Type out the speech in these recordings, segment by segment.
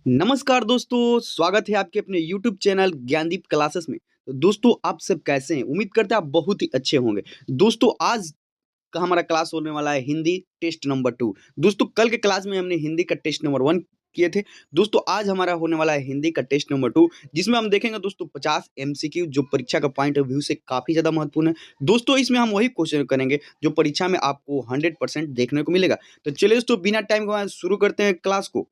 नमस्कार दोस्तों, स्वागत है आपके अपने YouTube चैनल ज्ञानदीप क्लासेस में। तो दोस्तों आप सब कैसे हैं? उम्मीद करते हैं आप बहुत ही अच्छे होंगे। दोस्तों आज का हमारा क्लास होने वाला है हिंदी टेस्ट नंबर 2। दोस्तों कल के क्लास में हमने हिंदी का टेस्ट नंबर 1 किए थे। दोस्तों आज हमारा होने वाला है हिंदी का टेस्ट नंबर 2 जिसमें हम देखेंगे दोस्तों 50 एमसीक्यू जो परीक्षा का पॉइंट ऑफ व्यू से काफ़ी ज़्यादा महत्वपूर्ण है। दोस्तों इसमें हम वही क्वेश्चन करेंगे जो परीक्षा में आपको 100% देखने को मिलेगा। तो चलिए दोस्तों बिना टाइम गवाए शुरू करते हैं क्लास को।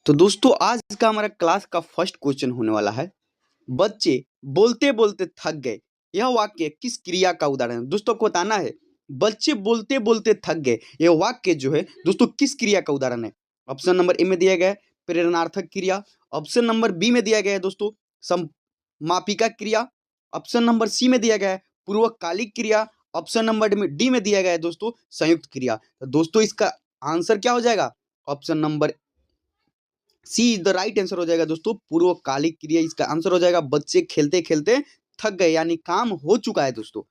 तो दोस्तों आज का हमारा क्लास का फर्स्ट क्वेश्चन होने वाला है। बच्चे बोलते बोलते थक गए, यह वाक्य किस क्रिया का उदाहरण है? दोस्तों को बताना है बच्चे बोलते बोलते थक गए, यह वाक्य जो है दोस्तों किस क्रिया का उदाहरण है? ऑप्शन नंबर ए में दिया गया है प्रेरणार्थक क्रिया। ऑप्शन नंबर बी में दिया गया है दोस्तों समापिका क्रिया। ऑप्शन नंबर सी में दिया गया है पूर्वकालिक क्रिया। ऑप्शन नंबर डी में दिया गया है दोस्तों संयुक्त क्रिया। तो दोस्तों इसका आंसर क्या हो जाएगा? Option number C the right answer हो जाएगा दोस्तों पूर्वकालिक क्रिया इसका आंसर हो जाएगा। बच्चे खेलते खेलते थक गए यानी काम हो चुका है दोस्तों।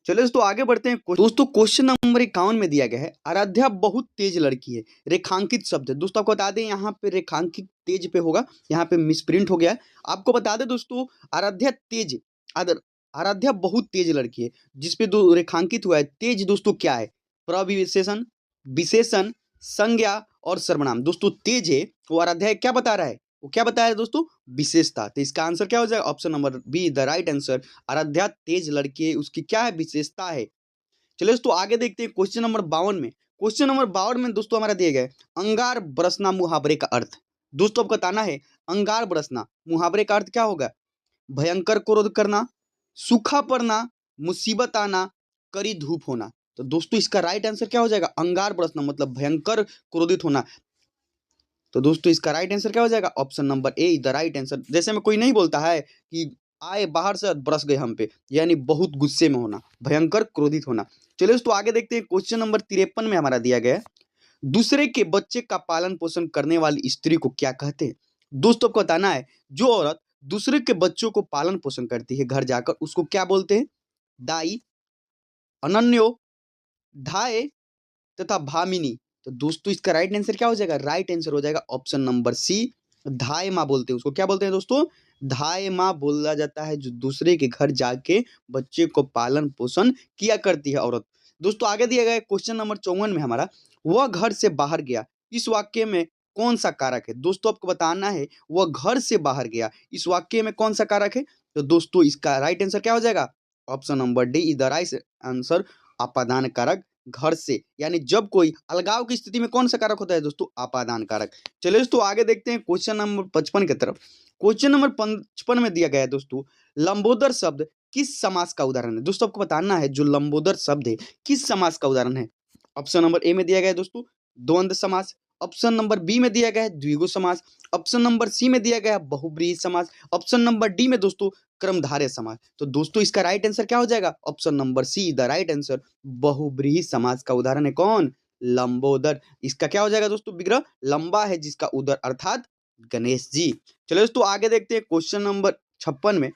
चलिए दोस्तों आगे बढ़ते हैं। दोस्तों क्वेश्चन नंबर 51 में दिया गया है आराध्या बहुत तेज लड़की है, रेखांकित शब्द है। दोस्तों आपको बता दें यहाँ पे रेखांकित तेज पे होगा, यहाँ पे मिसप्रिंट हो गया है। आपको बता दें दोस्तों आराध्या तेज आराध्या बहुत तेज लड़की है जिसपे दो रेखांकित हुआ है तेज। दोस्तों क्या है? प्रविशेषण, विशेषण, संज्ञा और सर्वनाम। दोस्तों तेज है वो आराध्या क्या बता रहा है? वो क्या बताया है दोस्तों? विशेषता। तो इसका आंसर क्या हो जाएगा? Option number B the right answer. Aaradhya तेज लड़की है, उसकी क्या है? विशेषता है। चलिए दोस्तों आगे देखते हैं क्वेश्चन नंबर 52 में। क्वेश्चन नंबर 52 में दोस्तों हमारा दिए गए अंगार बरसना मुहावरे का अर्थ। दोस्तों आपको बताना है अंगार बरसना मुहावरे का अर्थ क्या होगा? भयंकर क्रोध करना, सूखा पड़ना, मुसीबत आना, कड़ी धूप होना। तो दोस्तों इसका राइट आंसर क्या हो जाएगा? अंगार बरसना मतलब भयंकर क्रोधित होना। तो दोस्तों इसका राइट आंसर क्या हो जाएगा? Option number A the right answer. जैसे में कोई नहीं बोलता है कि आए बाहर से बरस गए हम पे, यानी बहुत गुस्से में होना, भयंकर क्रोधित होना। चलिए दोस्तों आगे देखते हैं। क्वेश्चन नंबर 53 में हमारा दिया गया है दूसरे के बच्चे का पालन पोषण करने वाली स्त्री को क्या कहते हैं? दोस्तों को बताना है जो औरत दूसरे के बच्चों को पालन पोषण करती है घर जाकर उसको क्या बोलते हैं? दाई, अनन्यो, धाय तथा भामिनी। तो दोस्तों इसका राइट आंसर क्या हो जाएगा? राइट आंसर हो जाएगा ऑप्शन नंबर सी धाय माँ बोलते हैं उसको। क्या बोलते हैं दोस्तों? धाय माँ बोला जाता है जो दूसरे के घर जाके बच्चे को पालन पोषण किया करती है औरत। दोस्तों आगे दिया गया क्वेश्चन नंबर 54 में हमारा वह घर से बाहर गया इस वाक्य में कौन सा कारक है? दोस्तों आपको बताना है वह घर से बाहर गया इस वाक्य में कौन सा कारक है? तो दोस्तों इसका राइट आंसर क्या हो जाएगा? Option number D is the right answer अपादान कारक। घर से यानी जब कोई अलगाव की स्थिति में कौन सा कारक होता है दोस्तों? अपादान कारक। चलिए दोस्तों आगे देखते हैं क्वेश्चन नंबर 55 की तरफ। क्वेश्चन नंबर 55 में दिया गया है दोस्तों लंबोदर शब्द किस समास का उदाहरण है? दोस्तों आपको बताना है जो लंबोदर शब्द है किस समास का उदाहरण है? ऑप्शन नंबर ए में दिया गया है दोस्तों द्वंद्व समास। ऑप्शन नंबर बी में दिया गया है द्विगु समास। ऑप्शन नंबर सी में दिया गया है बहुब्रीहि समास। ऑप्शन नंबर डी में दोस्तों क्रमधारय समास। तो दोस्तों इसका राइट आंसर क्या हो जाएगा? Option number C the right answer बहुब्रीहि समास का उदाहरण है कौन? लंबोदर। इसका क्या हो जाएगा दोस्तों? विग्रह लंबा है जिसका उदर अर्थात गणेश जी। चलो दोस्तों आगे देखते हैं क्वेश्चन नंबर 56 में।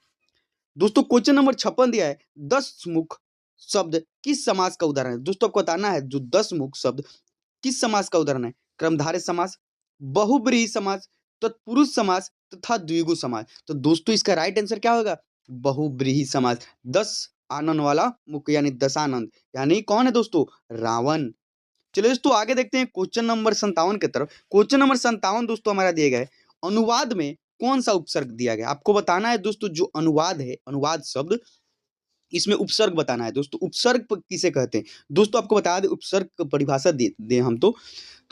दोस्तों क्वेश्चन नंबर 56 दिया है 10 मुख शब्द किस समास का उदाहरण है? दोस्तों आपको बताना है जो 10 मुख शब्द किस समास का उदाहरण है? क्रमधारय समास, बहुब्रीहि समास, तत्पुरुष समास तथा द्विगु समास। तो दोस्तों इसका राइट आंसर क्या होगा? बहुब्रीहि समास। 10 आनंद वाला मुख यानी दशानंद, यानी कौन है दोस्तों? रावण। चलिए दोस्तों आगे देखते हैं क्वेश्चन नंबर 57 की तरफ। क्वेश्चन नंबर 57 दोस्तों हमारा दिया गया है अनुवाद में कौन सा उपसर्ग दिया गया? आपको बताना है दोस्तों जो अनुवाद है, अनुवाद शब्द इसमें उपसर्ग बताना है दोस्तों। उपसर्ग किसे कहते हैं? दोस्तों आपको बता दें उपसर्ग परिभाषा दे हम तो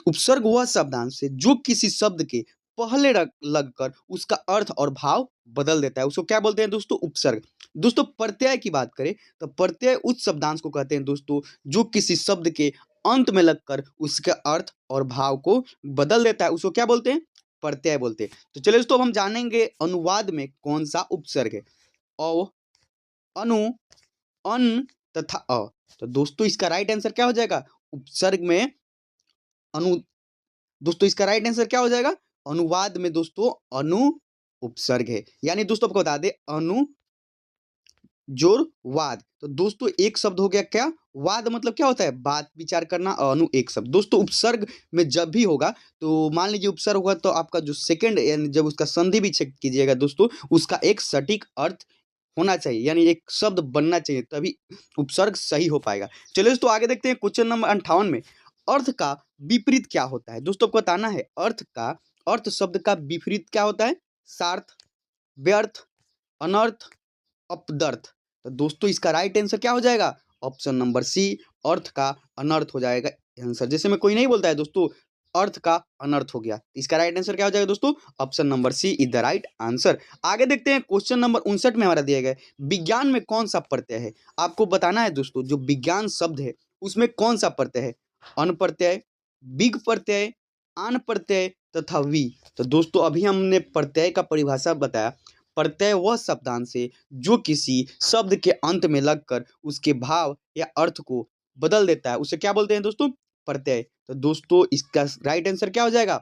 उपसर्ग वह शब्दांश है जो किसी शब्द के पहले लगकर उसका अर्थ और भाव बदल देता है, उसको क्या बोलते हैं दोस्तों? उपसर्ग। दोस्तों प्रत्यय की बात करें तो प्रत्यय उस शब्दांश को कहते हैं दोस्तों जो किसी शब्द के अंत में लगकर उसके अर्थ और भाव को बदल देता है, उसको क्या बोलते हैं? प्रत्यय बोलते हैं। तो चलिए दोस्तों अब हम जानेंगे अनुवाद में कौन सा उपसर्ग है। अ, अनु, अन तथा अ। तो दोस्तों इसका राइट आंसर क्या हो जाएगा? उपसर्ग में अनु। दोस्तों इसका राइट आंसर क्या हो जाएगा? अनुवाद में दोस्तों अनु उपसर्ग है। यानी दोस्तों आपको बता दें अनु जोरवाद। तो दोस्तों एक शब्द हो गया क्या? वाद मतलब क्या होता है? बात विचार करना। अनु एक शब्द। दोस्तों उपसर्ग में जब भी होगा तो मान लीजिए उपसर्ग होगा तो आपका जो सेकंड यानी जब उसका संधि भी चेक कीजिएगा दोस्तों, उसका एक सटीक अर्थ होना चाहिए, यानी एक शब्द बनना चाहिए, तभी उपसर्ग सही हो पाएगा। चलिए दोस्तों आगे देखते हैं क्वेश्चन नंबर 58 में। अर्थ का विपरीत क्या होता है? दोस्तों आपको बताना है अर्थ शब्द का विपरीत क्या होता है? सार्थ, व्यर्थ, अनर्थ, अपदर्थ। तो दोस्तों इसका राइट आंसर क्या हो जाएगा? ऑप्शन नंबर सी, अर्थ का अनर्थ हो जाएगा आंसर। जैसे में कोई नहीं बोलता है दोस्तों अर्थ का अनर्थ हो गया, इसका राइट आंसर क्या हो जाएगा दोस्तों? Option number C is the right answer. आगे देखते हैं क्वेश्चन नंबर 59 में हमारा दिया गया है, विज्ञान में कौन सा प्रत्यय है? आपको बताना है दोस्तों जो विज्ञान शब्द है उसमें कौन सा प्रत्यय है? अन प्रत्यय, बिग प्रत्यय, आन प्रत्यय तथा वी। तो दोस्तों अभी हमने प्रत्यय का परिभाषा बताया। प्रत्यय वह शब्दांश है जो किसी शब्द के अंत में लगकर उसके भाव या अर्थ को बदल देता है, उसे क्या बोलते हैं दोस्तों? प्रत्यय। तो दोस्तों इसका राइट आंसर क्या हो जाएगा?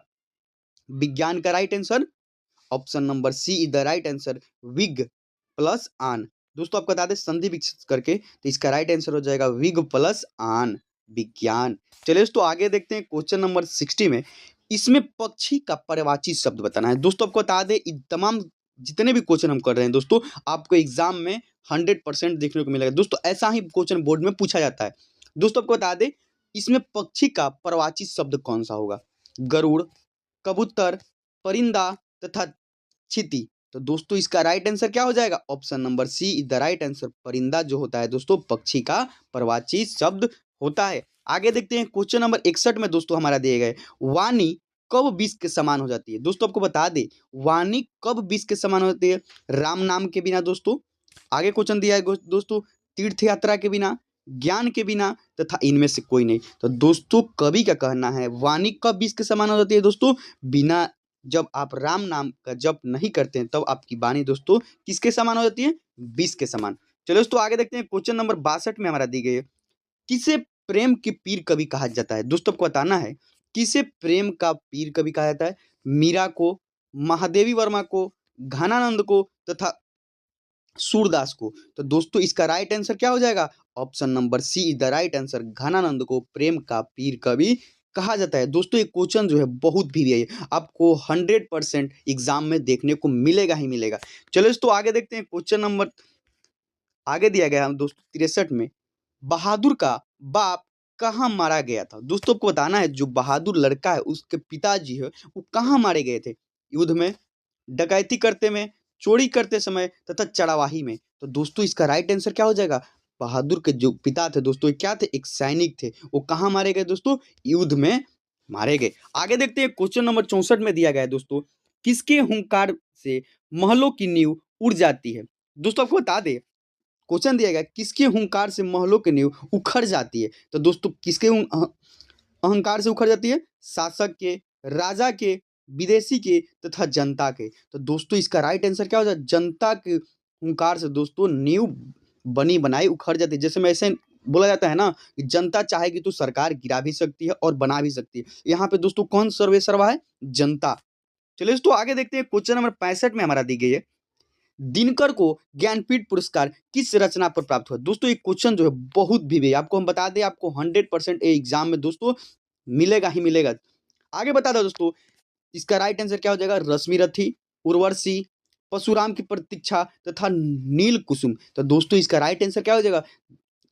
विज्ञान का right answer option number C is the right answer, विग प्लस आन। दोस्तों आपको बता दें संधि विकसित करके, तो इसका राइट आंसर हो जाएगा विग प्लस आन, विज्ञान। चलिए दोस्तों आगे देखते हैं क्वेश्चन नंबर 60 में। इसमें पक्षी का पर्यायवाची शब्द बताना है। दोस्तों आपको बता दें तमाम जितने भी क्वेश्चन हम कर रहे हैं दोस्तों, आपको एग्जाम में 100% देखने को मिलेगा दोस्तों। ऐसा ही क्वेश्चन बोर्ड में पूछा जाता है। दोस्तों आपको बता दें इसमें पक्षी का पर्यायवाची शब्द कौन सा होगा? गरुड़, कबूतर, परिंदा तथा चींटी। तो दोस्तों इसका राइट आंसर क्या हो जाएगा? Option number C is the right answer, परिंदा जो होता है दोस्तों पक्षी का पर्यायवाची शब्द होता है। आगे देखते हैं क्वेश्चन नंबर 61 में दोस्तों हमारा दिए गए, वाणी कब विष के समान हो जाती है? दोस्तों आपको बता दें वाणी कब विष के समान होती है? राम नाम के बिना दोस्तों। आगे क्वेश्चन दिया है दोस्तों, तीर्थ यात्रा के बिना, ज्ञान के बिना तथा इनमें से कोई नहीं। तो दोस्तों कवि का कहना है वाणी कब विष के समान हो जाती है दोस्तों? बिना जब आप राम नाम का जप नहीं करते हैं तब आपकी वाणी दोस्तों किसके समान हो जाती है? विष के समान। चलो दोस्तों आगे देखते हैं क्वेश्चन नंबर 62 में हमारा दी गई है, किसे प्रेम के पीर कवि कहा जाता है? दोस्तों आपको बताना है किसे प्रेम का पीर कवि कहा जाता है? मीरा को, महादेवी वर्मा को, घनानंद को तथा सूरदास को। तो दोस्तों इसका राइट आंसर क्या हो जाएगा? Option number C is the right answer, घनानंद को प्रेम का पीर कवि कहा जाता है। दोस्तों ये क्वेश्चन जो है बहुत भी है, आपको 100% एग्जाम में देखने को मिलेगा ही मिलेगा। चलो दोस्तों आगे देखते हैं क्वेश्चन नंबर आगे दिया गया है दोस्तों 63 में, बहादुर का बाप कहाँ मारा गया था? दोस्तों आपको बताना है जो बहादुर लड़का है उसके पिताजी है वो कहाँ मारे गए थे? युद्ध में, डकैती करते में, चोरी करते समय तथा चरवाही में। तो दोस्तों इसका राइट आंसर क्या हो जाएगा? बहादुर के जो पिता थे दोस्तों ये क्या थे? एक सैनिक थे। वो कहाँ मारे गए दोस्तों? युद्ध में मारे गए। आगे देखते हैं क्वेश्चन नंबर 64 में दिया गया है दोस्तों, किसके हुंकार से महलों की नींव उड़ जाती है? दोस्तों आपको बता दें क्वेश्चन दिया गया किसके हुंकार से महलों की नींव उखड़ जाती है? तो दोस्तों किसके अहंकार से उखड़ जाती है? शासक के, राजा के, विदेशी के तथा जनता के। तो दोस्तों इसका राइट आंसर क्या हो जाए? जनता के हुंकार से दोस्तों नींव बनी बनाई उखड़ जाती है। जैसे में ऐसे बोला जाता है ना कि जनता चाहेगी तो सरकार गिरा भी सकती है और बना भी सकती है। यहाँ पे दोस्तों कौन सर्वे सर्वा है? जनता। चलिए दोस्तों आगे देखते हैं क्वेश्चन नंबर 65 में हमारा दी गई है, दिनकर को ज्ञानपीठ पुरस्कार किस रचना पर प्राप्त हुआ? दोस्तों ये क्वेश्चन जो है बहुत भी आपको हम बता दें, आपको 100% एग्जाम में दोस्तों मिलेगा ही मिलेगा। आगे बता दो दोस्तों इसका राइट आंसर क्या हो जाएगा? रश्मि रथी, उर्वशी, परशुराम की प्रतीक्षा तथा नील कुसुम। तो दोस्तों इसका राइट आंसर क्या हो जाएगा?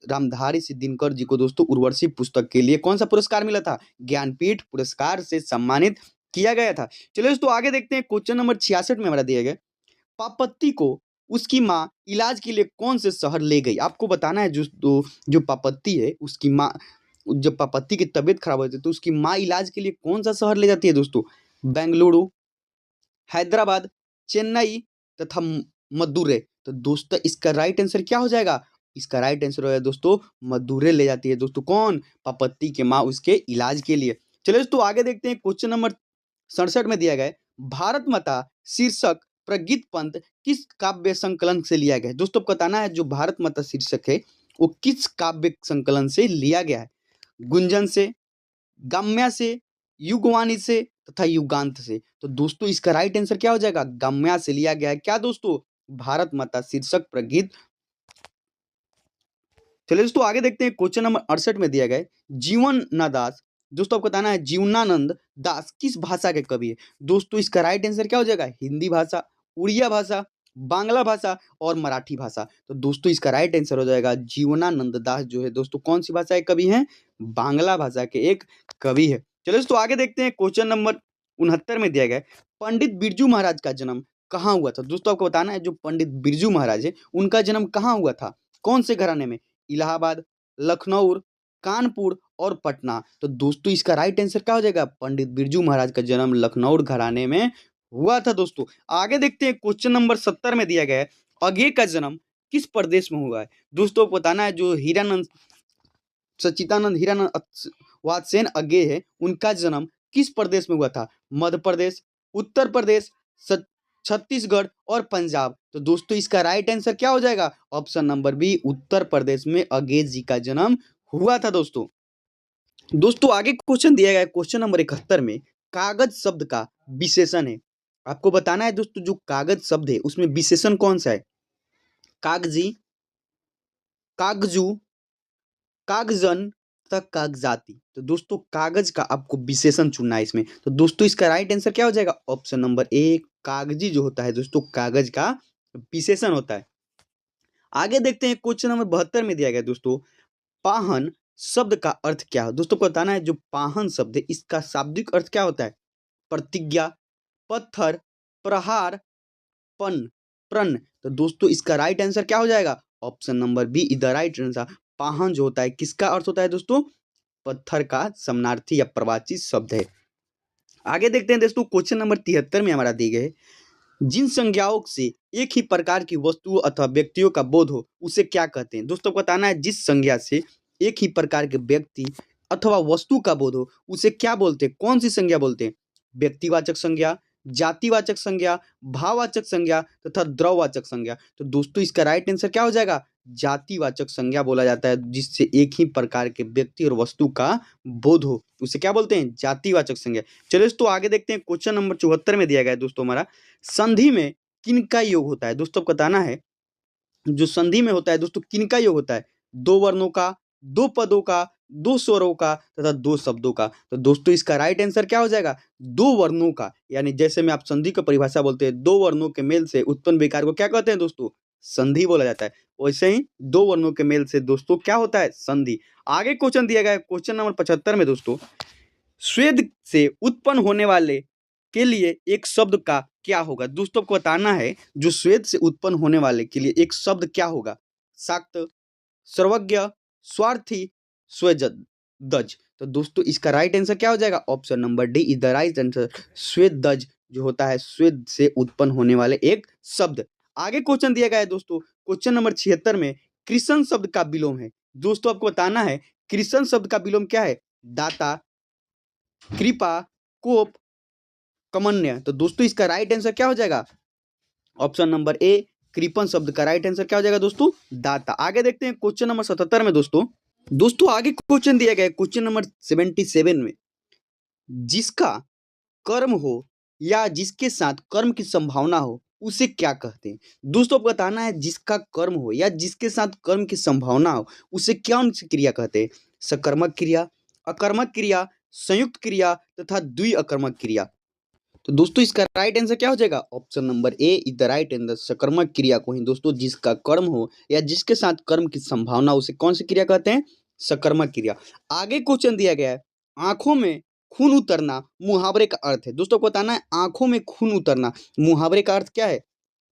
रामधारी सिंह दिनकर जी को दोस्तों उर्वशी पुस्तक के लिए कौन सा पुरस्कार मिला था? ज्ञानपीठ पुरस्कार से सम्मानित किया गया था। चलिए दोस्तों आगे देखते हैं क्वेश्चन नंबर 66 में हमारा दिया गया, पापत्ती को उसकी माँ इलाज के लिए कौन से शहर ले गई? आपको बताना है जो पापत्ती है उसकी माँ, जब पापत्ती की तबीयत खराब होती है तो उसकी माँ इलाज के लिए कौन सा शहर ले जाती है दोस्तों? बेंगलुरु, हैदराबाद, चेन्नई तथा मदुरै। तो दोस्तों इसका राइट आंसर क्या हो जाएगा? इसका राइट आंसर हो जाएगा दोस्तों मदुरै ले जाती है दोस्तों कौन? पापत्ती के माँ उसके इलाज के लिए। चलिए दोस्तों आगे देखते हैं क्वेश्चन नंबर 67 में दिया गया है, भारत माता शीर्षक प्रगीत पंथ किस काव्य संकलन से लिया गया है? दोस्तों आपको बताना है जो भारत माता शीर्षक है वो किस काव्य संकलन से लिया गया है? गुंजन से, गम्या से, युगवाणी से तथा युगांत से। तो दोस्तों इसका राइट आंसर क्या हो जाएगा? गम्या से लिया गया है क्या दोस्तों? भारत माता शीर्षक प्रगीत चलिए दोस्तों आगे देखते हैं। क्वेश्चन नंबर 68 में दिया गया है, जीवन दास। दोस्तों आपको बताना है जीवनानंद दास किस भाषा के कवि है। दोस्तों इसका राइट आंसर क्या हो जाएगा, हिंदी भाषा, उड़िया भाषा, बांग्ला भाषा और मराठी भाषा। तो दोस्तों इसका राइट आंसर हो जाएगा जीवनानंद दास जो है दोस्तों कौन सी भाषा के कवि हैं, बांग्ला भाषा के एक कवि है। चलिए दोस्तों आगे देखते हैं। क्वेश्चन नंबर 69 में दिया गया है, पंडित बिरजू महाराज का जन्म कहाँ हुआ था। दोस्तों आपको बताना है जो पंडित बिरजू महाराज है उनका जन्म कहाँ हुआ था, कौन से घराने में, इलाहाबाद, लखनऊ, कानपुर और पटना। तो दोस्तों इसका राइट आंसर क्या हो जाएगा, पंडित बिरजू महाराज का जन्म लखनऊ घराने में हुआ था। दोस्तों आगे देखते हैं। क्वेश्चन नंबर 70 में दिया गया है, अगे का जन्म किस प्रदेश में हुआ है। दोस्तों को बताना है जो हीरानंद सच्चिदानंद हीरानंद वात्सेन अगे है उनका जन्म किस प्रदेश में हुआ था, मध्य प्रदेश, उत्तर प्रदेश, छत्तीसगढ़ और पंजाब। तो दोस्तों इसका राइट आंसर क्या हो जाएगा, option number B, Uttar Pradesh में अगे जी का जन्म हुआ था। दोस्तों आगे क्वेश्चन दिया गया है क्वेश्चन नंबर 71 में, कागज शब्द का विशेषण है। आपको बताना है दोस्तों जो कागज शब्द है उसमें विशेषण कौन सा है, कागजी, कागजू, कागजन तक कागजाती। तो दोस्तों कागज का आपको विशेषण चुनना है इसमें। तो दोस्तों इसका राइट आंसर क्या हो जाएगा, ऑप्शन नंबर ए, कागजी जो होता है दोस्तों कागज का विशेषण होता है। आगे देखते हैं। क्वेश्चन नंबर 72 में दिया गया दोस्तों, पाहन शब्द का अर्थ क्या है। दोस्तों को बताना है जो पाहन शब्द है इसका शाब्दिक अर्थ क्या होता है, प्रतिज्ञा, पत्थर, प्रहार, पन, प्रण। तो दोस्तों इसका राइट आंसर क्या हो जाएगा, option number B is the right answer. पाहन जो होता है किसका अर्थ होता है दोस्तों, पत्थर का समानार्थी या प्रवाची शब्द है। आगे देखते हैं दोस्तों। क्वेश्चन नंबर 73 में हमारा दिए गए, जिन संज्ञाओं से एक ही प्रकार की वस्तुओं अथवा व्यक्तियों का बोध हो उसे क्या कहते हैं। दोस्तों को बताना है जिस संज्ञा से एक ही प्रकार के व्यक्ति अथवा वस्तु का बोध हो उसे क्या बोलते हैं, कौन सी संज्ञा बोलते हैं, व्यक्तिवाचक संज्ञा, जातिवाचक संज्ञा, भाववाचक संज्ञा तथा द्रववाचक संज्ञा। तो दोस्तों इसका राइट आंसर क्या हो जाएगा, जातिवाचक संज्ञा बोला जाता है जिससे एक ही प्रकार के व्यक्ति और वस्तु का बोध हो उसे क्या बोलते हैं, जातिवाचक संज्ञा। चलिए तो आगे देखते हैं। क्वेश्चन नंबर 74 में दिया गया है दोस्तों हमारा, संधि में किनका योग होता है। दोस्तों को बताना है जो संधि में होता है दोस्तों किनका योग होता है, दो वर्णों का, दो पदों का, दो स्वरों का तथा दो शब्दों का। तो दोस्तों इसका राइट आंसर क्या हो जाएगा, दो वर्णों का। यानी जैसे में आप संधि की परिभाषा बोलते हैं, दो वर्णों के मेल से उत्पन्न विकार को क्या कहते हैं दोस्तों, संधि बोला जाता है। वैसे ही दो वर्णों के मेल से दोस्तों क्या होता है, संधि। आगे क्वेश्चन दिया गया है क्वेश्चन नंबर 75 में दोस्तों, स्वेद से उत्पन्न होने वाले के लिए एक शब्द का क्या होगा। दोस्तों को बताना है जो स्वेद से उत्पन्न होने वाले के लिए एक शब्द क्या होगा, शाक्त, सर्वज्ञ, स्वार्थी, स्वेदज। तो दोस्तों इसका राइट आंसर क्या हो जाएगा, option number D is the right answer. स्वेदज जो होता है स्वेद से उत्पन्न होने वाले एक शब्द। आगे क्वेश्चन दिया गया है दोस्तों क्वेश्चन नंबर 76 में, कृष्ण शब्द का विलोम है। दोस्तों आपको बताना है कृष्ण शब्द का विलोम क्या है, दाता, कृपा, कोप, कमन्य। तो दोस्तों इसका राइट आंसर क्या हो जाएगा, ऑप्शन नंबर ए, कृपन शब्द का राइट आंसर क्या हो जाएगा दोस्तों, दाता। आगे देखते हैं क्वेश्चन नंबर 77 में दोस्तों आगे क्वेश्चन दिया गया है क्वेश्चन नंबर 77 में, जिसका कर्म हो या जिसके साथ कर्म की संभावना हो उसे क्या कहते हैं। दोस्तों आपको बताना है जिसका कर्म हो या जिसके साथ कर्म की संभावना हो उसे कौन सी क्रिया कहते हैं, सकर्मक क्रिया, अकर्मक क्रिया, संयुक्त क्रिया तथा द्विअकर्मक क्रिया। तो दोस्तों इसका राइट आंसर क्या हो जाएगा, option number A is the right answer. सकर्मक क्रिया को ही दोस्तों जिसका कर्म हो या जिसके साथ कर्म की संभावना उसे कौन सी क्रिया कहते हैं, सकर्मक क्रिया। आगे क्वेश्चन दिया गया है, आंखों में खून उतरना मुहावरे का अर्थ है। दोस्तों को बताना है आंखों में खून उतरना मुहावरे का अर्थ क्या है,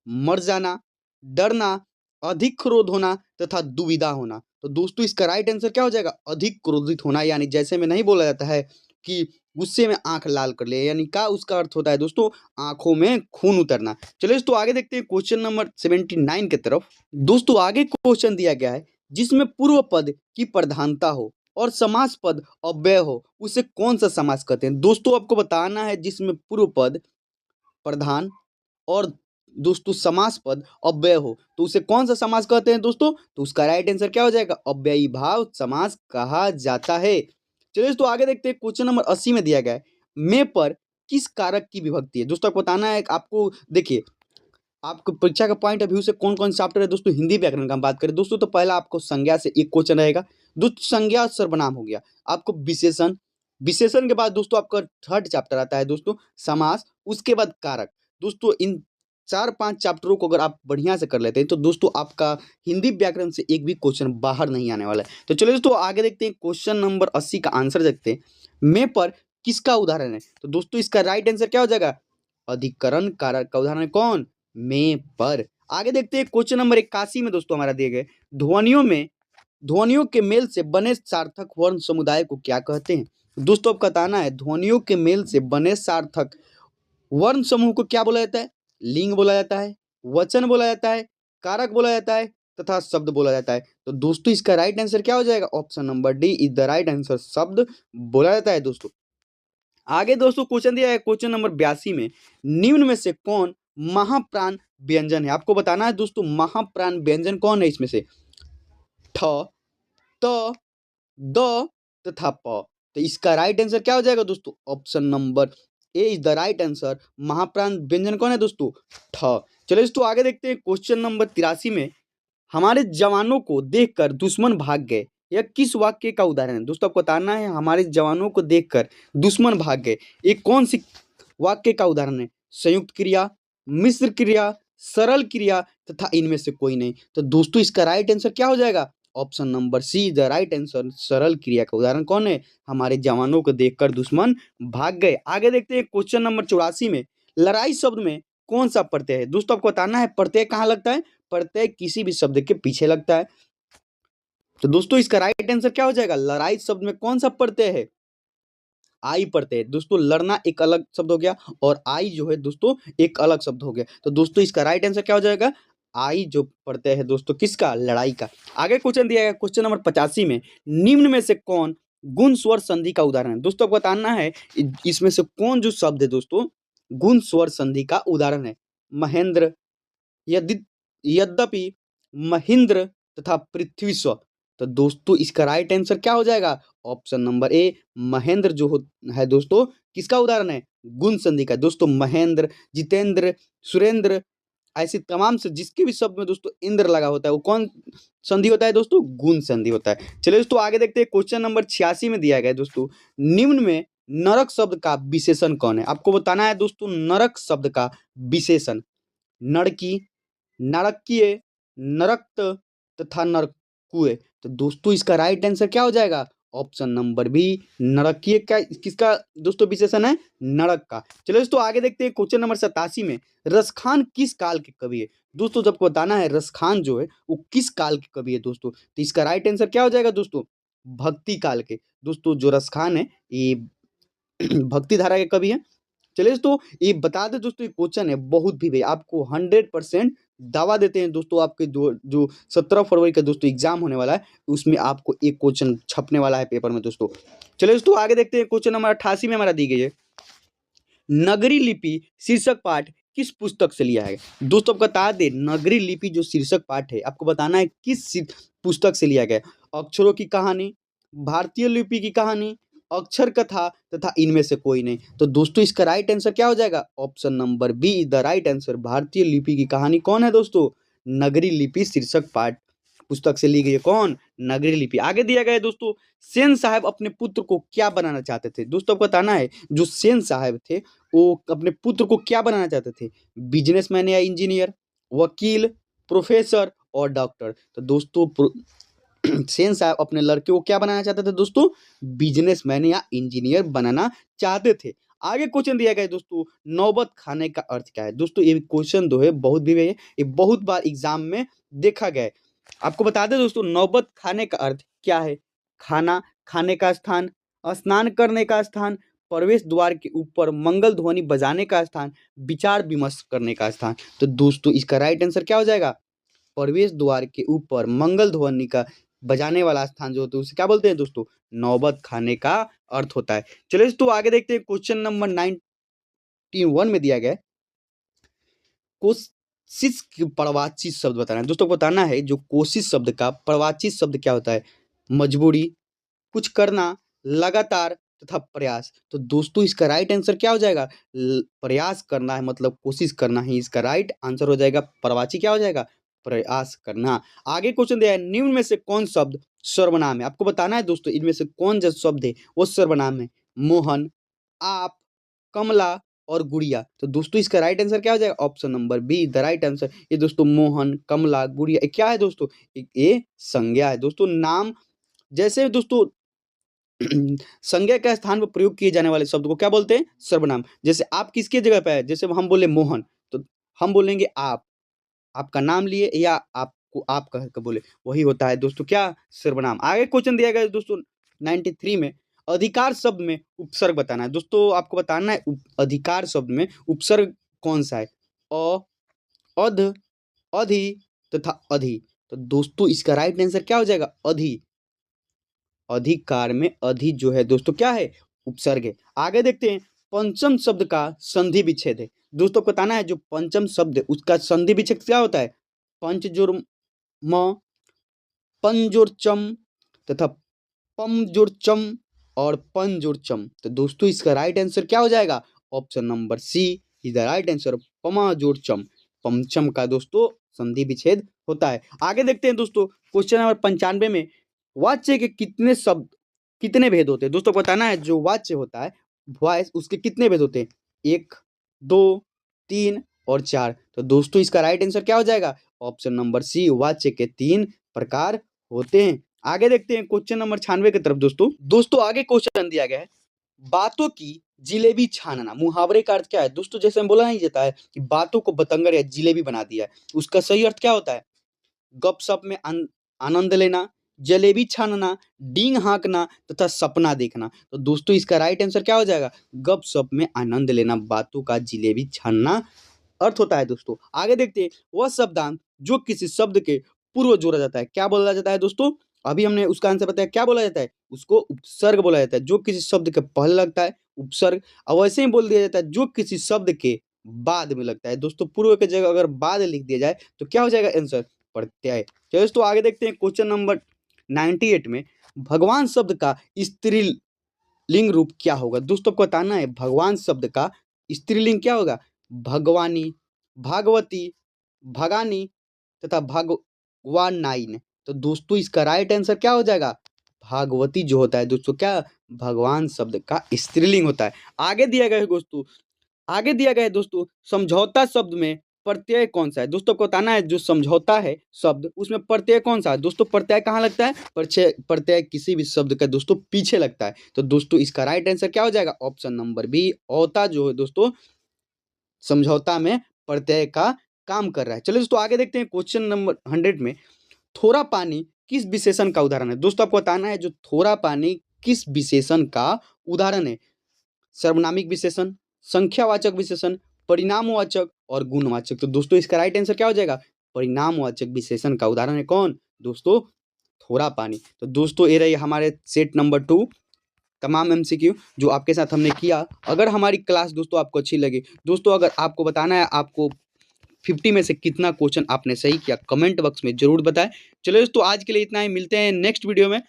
मर जाना, डरना, अधिक क्रोध होना तथा दुविधा होना। तो दोस्तों इसका राइट आंसर क्या हो जाएगा, अधिक क्रोधित होना। यानी जैसे में नहीं बोला जाता है कि गुस्से में आंख लाल कर ले, यानी का उसका अर्थ होता है दोस्तों आंखों में खून उतरना। चलिए दोस्तों आगे देखते हैं क्वेश्चन नंबर 79 की तरफ। दोस्तों आगे क्वेश्चन दिया गया है, जिसमें पूर्व पद की प्रधानता हो और समास पद अव्यय हो उसे कौन सा समास कहते हैं। दोस्तों आपको बताना है जिसमें पूर्व पद प्रधान और दोस्तों समास पद अव्यय हो तो उसे कौन सा समास कहते हैं दोस्तों, तो उसका राइट आंसर क्या हो जाएगा, अव्ययी भाव समास कहा जाता है। चलिए दोस्तों आगे देखते हैं क्वेश्चन नंबर 80 में दिया गया है, में पर किस कारक की विभक्ति है। दोस्तों आपको बताना है, आपको देखिए आपको परीक्षा का पॉइंट ऑफ व्यू से कौन कौन चैप्टर है दोस्तों हिंदी व्याकरण का हम बात करें दोस्तों, तो पहला आपको संज्ञा से एक क्वेश्चन रहेगा। दोस्तों संज्ञा और सर्वनाम हो गया। आपको विशेषण, विशेषण के बाद दोस्तों आपका थर्ड चैप्टर आता है दोस्तों समास, उसके बाद कारक। दोस्तों इन 4-5 चैप्टरों को अगर आप बढ़िया से कर लेते हैं तो दोस्तों आपका हिंदी व्याकरण से एक भी क्वेश्चन बाहर नहीं आने वाला है। तो चलिए दोस्तों आगे देखते हैं, क्वेश्चन नंबर 80 का आंसर देखते हैं। मैं पर किसका उदाहरण है? तो दोस्तों इसका राइट आंसर क्या हो जाएगा? अधिकरण कारक का उदाहरण है कौन? में पर। आगे देखते हैं क्वेश्चन नंबर 81 में दोस्तों हमारा दिए गए, ध्वनियों में, ध्वनियों के मेल से बने सार्थक वर्ण समुदाय को क्या कहते हैं? दोस्तों आपको बताना है ध्वनियों के मेल से बने सार्थक वर्ण समूह को क्या बोला जाता है? लिंग बोला जाता है, वचन बोला जाता है, कारक बोला जाता है तथा शब्द बोला जाता है। तो दोस्तों इसका राइट आंसर क्या हो जाएगा? Option number D is the right answer, शब्द बोला जाता है दोस्तों। आगे दोस्तों क्वेश्चन दिया है क्वेश्चन नंबर 82 में, निम्न में से कौन महाप्राण व्यंजन है? आपको बताना है दोस्तों महाप्राण व्यंजन कौन है इसमें से? ठ, त, द तथा प। तो इसका राइट आंसर क्या हो जाएगा दोस्तों? Option number A is the right answer, महाप्राण व्यंजन कौन है दोस्तों? ठ। चलिए दोस्तों आगे देखते हैं क्वेश्चन नंबर 83 में, हमारे जवानों को देखकर दुश्मन भाग गए, यह किस वाक्य का उदाहरण है? दोस्तों आपको बताना है हमारे जवानों को देखकर दुश्मन भाग गए, ये कौन सी वाक्य का उदाहरण है? संयुक्त क्रिया, मिश्र क्रिया, सरल क्रिया तथा इनमें से कोई नहीं। तो दोस्तों इसका राइट आंसर क्या हो जाएगा? Option number C the right answer, सरल क्रिया का उदाहरण कौन है? हमारे जवानों को देखकर दुश्मन भाग गए। आगे देखते हैं क्वेश्चन नंबर 84 में, लड़ाई शब्द में कौन सा प्रत्यय है? दोस्तों आपको बताना है प्रत्यय कहाँ लगता है? प्रत्यय किसी भी शब्द के पीछे लगता है। तो दोस्तों इसका राइट आंसर क्या हो जाएगा? लड़ाई शब्द में कौन सा प्रत्यय है? आई प्रत्यय। दोस्तों लड़ना एक अलग शब्द हो गया और आई जो है दोस्तों एक अलग शब्द हो गया। तो दोस्तों इसका राइट आंसर क्या हो जाएगा? आई जो प्रत्यय है दोस्तों किसका? लड़ाई का। आगे क्वेश्चन दिया गया क्वेश्चन नंबर 85 में, निम्न में से कौन गुण स्वर संधि का उदाहरण है? दोस्तों आपको बताना है इसमें से कौन जो शब्द है दोस्तों गुण स्वर संधि का उदाहरण है? महेंद्र, यदि, यद्यपि, महेंद्र तथा पृथ्वी स्व। तो दोस्तों इसका राइट आंसर क्या हो जाएगा? ऑप्शन नंबर ए महेंद्र जो है दोस्तों किसका उदाहरण है? गुण संधि का। दोस्तों महेंद्र, जितेंद्र, सुरेंद्र, ऐसे तमाम से जिसके भी शब्द में दोस्तों इंद्र लगा होता है वो कौन संधि होता है दोस्तों? गुण संधि होता है। चलिए दोस्तों आगे देखते हैं क्वेश्चन नंबर 86 में दिया गया है दोस्तों, निम्न में नरक शब्द का विशेषण कौन है? आपको बताना है दोस्तों नरक शब्द का विशेषण, नरकी, नारकीय, नरक्त तथा नरकुए। तो दोस्तों इसका राइट आंसर क्या हो जाएगा? ऑप्शन नंबर बी नरकीय का किसका दोस्तों विशेषण है? नरक का। चलो दोस्तों आगे देखते हैं क्वेश्चन नंबर 87 में, रसखान किस काल के कवि है? दोस्तों जब बताना है रसखान जो है वो किस काल के कवि है दोस्तों, तो इसका राइट आंसर क्या हो जाएगा दोस्तों? भक्ति काल के। दोस्तों जो रसखान है ये भक्ति धारा के कवि है। चलिए दोस्तों ये बता दें दोस्तों ये क्वेश्चन है बहुत भी भाई आपको 100% दावा देते हैं दोस्तों, आपके जो 17 फरवरी का दोस्तों एग्जाम होने वाला है उसमें आपको एक क्वेश्चन छपने वाला है पेपर में दोस्तों। चलिए दोस्तों आगे देखते हैं क्वेश्चन नंबर 88 में हमारा दी गई है, नगरी लिपि शीर्षक पाठ किस पुस्तक से लिया है? दोस्तों आपको बता दें नगरी लिपि जो शीर्षक पाठ है आपको बताना है किस पुस्तक से लिया गया? अक्षरों की कहानी, भारतीय लिपि की कहानी, अक्षर कथा तथा इनमें से कोई नहीं। तो दोस्तों इसका राइट आंसर क्या हो जाएगा? Option number B is the right answer, भारतीय लिपि की कहानी कौन है दोस्तों? नगरी लिपि शीर्षक पाठ पुस्तक से ली गई है कौन? नगरी लिपि। आगे दिया गया है दोस्तों, सेन साहब अपने पुत्र को क्या बनाना चाहते थे? दोस्तों आपको बताना है जो सेन साहब थे वो अपने पुत्र को क्या बनाना चाहते थे? बिजनेसमैन या इंजीनियर, वकील, प्रोफेसर और डॉक्टर। तो दोस्तों सेन साहब अपने लड़के को क्या बनाना चाहते थे दोस्तों? बिजनेसमैन या इंजीनियर बनाना चाहते थे। आगे क्वेश्चन दिया गया है दोस्तों, नौबत खाने का अर्थ क्या है? दोस्तों ये क्वेश्चन जो है बहुत भी है, ये बहुत बार एग्जाम में देखा गया है। आपको बता दें दोस्तों नौबत खाने का अर्थ क्या है? खाना, खाने का स्थान, स्नान करने का स्थान, प्रवेश द्वार के ऊपर मंगल ध्वनि बजाने का स्थान, विचार विमर्श करने का स्थान। तो दोस्तों इसका राइट आंसर क्या हो जाएगा? प्रवेश द्वार के ऊपर मंगल ध्वनि का बजाने वाला स्थान जो होता है उसे क्या बोलते हैं दोस्तों? नौबत खाने का अर्थ होता है। चलिए दोस्तों आगे देखते हैं क्वेश्चन नंबर 91 में दिया गया है, कोशिश की प्रवाची शब्द बताना है। दोस्तों को बताना है जो कोशिश शब्द का प्रवाची शब्द क्या होता है? मजबूरी, कुछ करना, लगातार तथा प्रयास। तो दोस्तों इसका राइट आंसर क्या हो जाएगा? प्रयास करना है मतलब कोशिश करना ही इसका राइट आंसर हो जाएगा। प्रवाची क्या हो जाएगा? प्रयास करना। आगे क्वेश्चन दिया है, निम्न में से कौन शब्द सर्वनाम है? आपको बताना है दोस्तों इनमें से कौन जो शब्द है वो सर्वनाम है। मोहन, आप, कमला और गुड़िया। तो दोस्तों इसका राइट आंसर क्या हो जाएगा? Option number B the right answer. ये दोस्तों मोहन, कमला, गुड़िया क्या है दोस्तों? ये संज्ञा है दोस्तों। नाम जैसे दोस्तों संज्ञा के स्थान पर प्रयोग किए जाने वाले शब्द को क्या बोलते हैं? सर्वनाम। जैसे आप किसके जगह पे है? जैसे हम बोले मोहन तो हम बोलेंगे आप, आपका नाम लिए या आपको आप कह के बोले, वही होता है दोस्तों क्या? सर्वनाम। आगे क्वेश्चन दिया गया है दोस्तों 93 में, अधिकार शब्द में उपसर्ग बताना है। दोस्तों आपको बताना है अधिकार शब्द में उपसर्ग कौन सा है? अ, अध, अधि तथा अधि। तो दोस्तों इसका राइट आंसर क्या हो जाएगा? अधि। अधिकार में अधि जो है दोस्तों क्या है? उपसर्ग है। आगे देखते हैं, पंचम शब्द का संधि विच्छेद है। दोस्तों को बताना है जो पंचम शब्द है उसका संधि विच्छेद क्या होता है? पंच जोड़ म, पन जोड़ चम तथा पम जोड़ चम और पन जोड़ चम। तो दोस्तों इसका राइट आंसर क्या हो जाएगा? Option number C is the right answer, पमा जोड़ चम। पंचम का दोस्तों संधि विच्छेद होता है। आगे देखते हैं दोस्तों क्वेश्चन नंबर 95 में, वाच्य के कितने शब्द कितने भेद होते हैं? दोस्तों को बताना है जो वाच्य होता है वॉइस उसके कितने भेद होते हैं? 1, 2, 3 और 4। तो दोस्तों इसका राइट आंसर क्या हो जाएगा? ऑप्शन नंबर सी वाच्य के 3 प्रकार होते हैं। आगे देखते हैं क्वेश्चन नंबर 96 की तरफ दोस्तों आगे क्वेश्चन दिया गया है, बातों की जिलेबी छानना। मुहावरे का अर्थ क्या है? दोस्तों जैसे हम बोला नहीं जाता है कि बातों को बतंगड़ या जिलेबी बना दिया है, उसका सही अर्थ क्या होता है? गपशप में आनंद लेना, जलेबी छानना, डींग हाँकना तथा सपना देखना। तो दोस्तों इसका राइट आंसर क्या हो जाएगा? गपशप में आनंद लेना, बातों का जिलेबी छानना अर्थ होता है दोस्तों। आगे देखते हैं, वह शब्दांश जो किसी शब्द के पूर्व जोड़ा जाता है क्या बोला जाता है दोस्तों? अभी हमने उसका आंसर बताया, क्या बोला जाता है? उसको उपसर्ग बोला जाता है। जो किसी शब्द के पहले लगता है उपसर्ग, और वैसे ही बोल दिया जाता है जो किसी शब्द के बाद में लगता है। दोस्तों पूर्व के जगह अगर बाद लिख दिया जाए तो क्या हो जाएगा आंसर? प्रत्यय। चलिए दोस्तों आगे देखते हैं क्वेश्चन नंबर 98 में, भगवान शब्द का स्त्रीलिंग रूप क्या होगा? दोस्तों को बताना है भगवान शब्द का स्त्रीलिंग क्या होगा? भगवानी, भागवती, भगानी तथा भगवानाइन। तो दोस्तों इसका राइट आंसर क्या हो जाएगा? भागवती जो होता है दोस्तों क्या? भगवान शब्द का स्त्रीलिंग होता है। आगे दिया गया है दोस्तों समझौता शब्द में प्रत्यय कौन सा है? दोस्तों को बताना है जो समझौता है शब्द उसमें प्रत्यय कौन सा है? दोस्तों प्रत्यय कहाँ लगता है? प्रत्यय किसी भी शब्द का दोस्तों पीछे लगता है। तो दोस्तों इसका राइट आंसर क्या हो जाएगा? ऑप्शन नंबर बी, औता जो है दोस्तों समझौता में प्रत्यय का काम कर रहा है। चलिए दोस्तों आगे देखते हैं क्वेश्चन नंबर 100 में, थोड़ा पानी किस विशेषण का उदाहरण है? दोस्तों आपको बताना है जो थोड़ा पानी किस विशेषण का उदाहरण है? सर्वनामिक विशेषण, संख्यावाचक विशेषण, परिणामवाचक और गुणवाचक। तो दोस्तों इसका राइट आंसर क्या हो जाएगा? परिणामवाचक विशेषण का उदाहरण है कौन? दोस्तों थोड़ा पानी। तो दोस्तों ये रही हमारे सेट नंबर 2 तमाम एमसीक्यू जो आपके साथ हमने किया। अगर हमारी क्लास दोस्तों आपको अच्छी लगी, दोस्तों अगर आपको बताना है आपको 50 में से कितना क्वेश्चन आपने सही किया, कमेंट बॉक्स में जरूर बताएं। चलो दोस्तों आज के लिए इतना ही, मिलते हैं नेक्स्ट वीडियो में।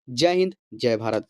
जय हिंद, जय भारत।